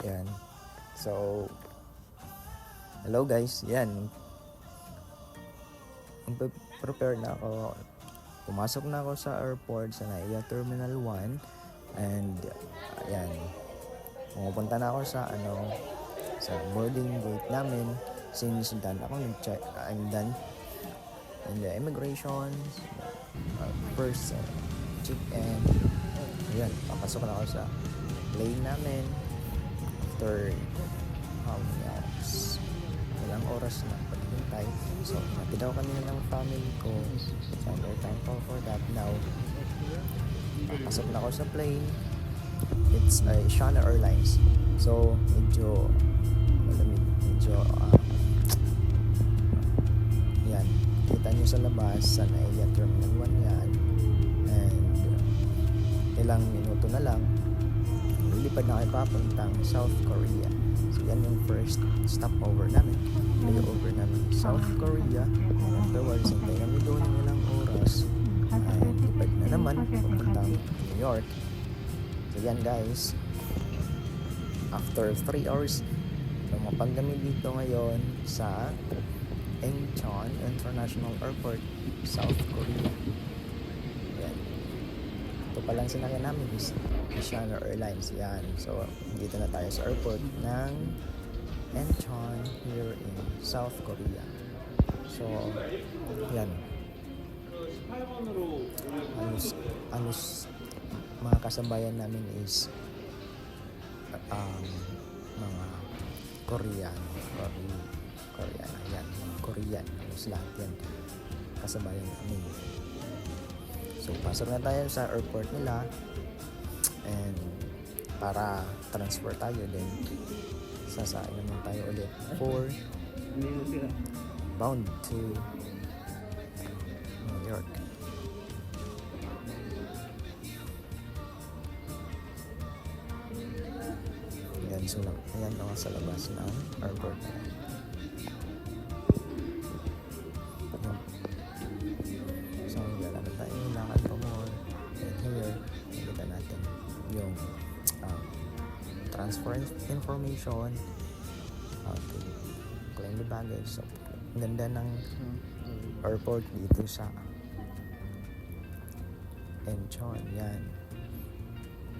Yan. So, hello guys. Yan. Prepare na ako. Pumasok na ako sa airport sa NAIA Terminal 1. And, ayan. Pumupunta na ako sa, sa boarding gate namin. Since done ako nag-check. I'm done in the immigration. First, check-in. Ayan. Papasok na ako sa plane namin. After how many hours? Ilang oras na paghintay. So, natin daw kami ng family ko. So, I'm very thankful for that. Now, papasok na ako sa plane. It's a Shana Airlines. So, medyo malamig. Medyo, yan. Kita nyo sa labas, sa NAIA Terminal 1 yan. And, ilang minuto na lang, lilipad na kayo papuntang South Korea. So, yan yung first stopover namin. Layover namin South Korea. Afterwards, hintay kami doon ng ilang oras. And lipad na naman papuntang New York. So, yan guys. After 3 hours, lumapag kami dito ngayon sa Incheon International Airport, South Korea. Yan. Ito palang sinakyan namin is Shana Airlines. Yan. So, dito na tayo sa airport ng Incheon here in South Korea. So, yan. Alos mga kasabayan namin is mga Korean, yan, mga Korean, halos lahat yan kasabayan namin. So, pasok na tayo sa airport nila and para transfer tayo, then sasakay naman tayo ulit for bound to New York. Ayan, so ayan ako sa labas ng airport. So, lalakad tayo, lakad pa more. And here, nakita natin yung transfer information, how to claim the baggage. So, ganda ng airport dito sa Incheon. Yan.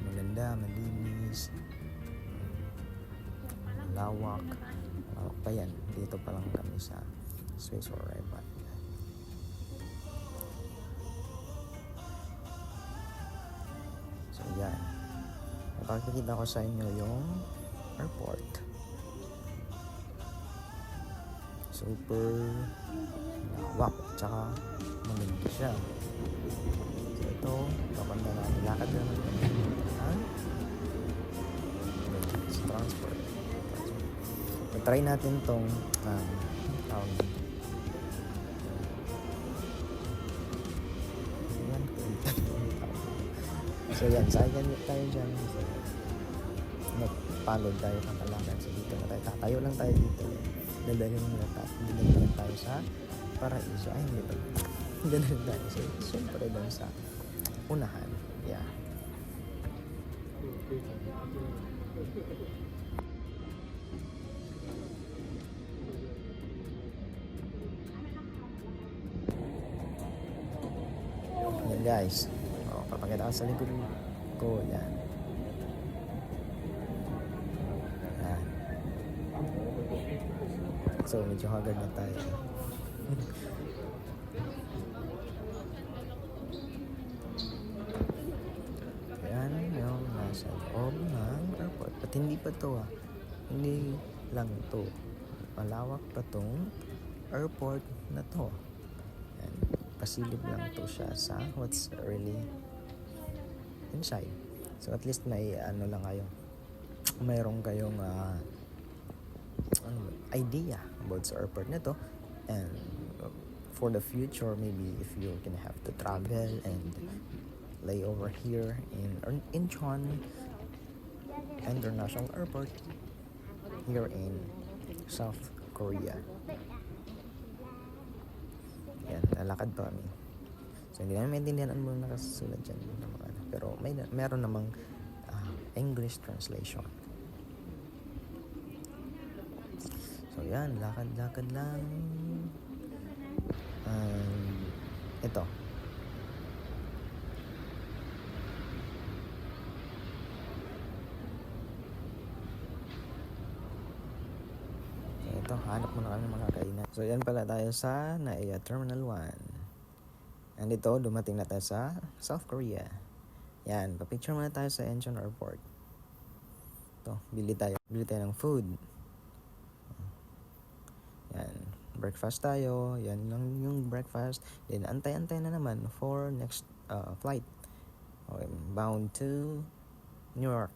Maganda, malinis, lawak pa yan. Dito pa lang kami sa Swiss Arrival. So yan, napakikita ko sa inyo yung airport. Super lawak, tsaka maganda siya. So ito, kapanda na nilakad na naman kami sa transfer. Try natin tong so yan, sayan tayo dyan. So, nagpagod tayo kakalakan. So dito na tayo, tatayo lang tayo dito. Dadalhin lang tayo sa Paraiso. Ay, hindi ba? Dadalhin tayo. So, siyempre doon sa unahan. Yeah. Yan guys. Papakita ko sa likod ko. Yan. Yan. So, medyo haggard na tayo. Yan yung nasa loob ng airport. At hindi pa to Hindi lang to. Malawak pa tong airport na to. Yan. Pasilip lang to siya sa what's really inside. So at least may lang kayo. Mayroon kayong idea about sa airport na to. And for the future, maybe if you're gonna have to travel and lay over here in Incheon International Airport here in South Korea. Yan, lalakad pa kami. So hindi namin maintindihan ano muna nakasulat dyan. Pero meron namang English translation. So yan, lakad-lakad lang. And ito. So ito, hanap muna kami mga kainan. So yan pala tayo sa NAIA Terminal 1. And ito, dumating na tayo sa South Korea. Yan, papicture muna tayo sa Incheon Airport. Ito, bili tayo ng food. Yan, breakfast tayo. Yan lang yung breakfast. Then antay-antay na naman for next flight. Okay, bound to New York.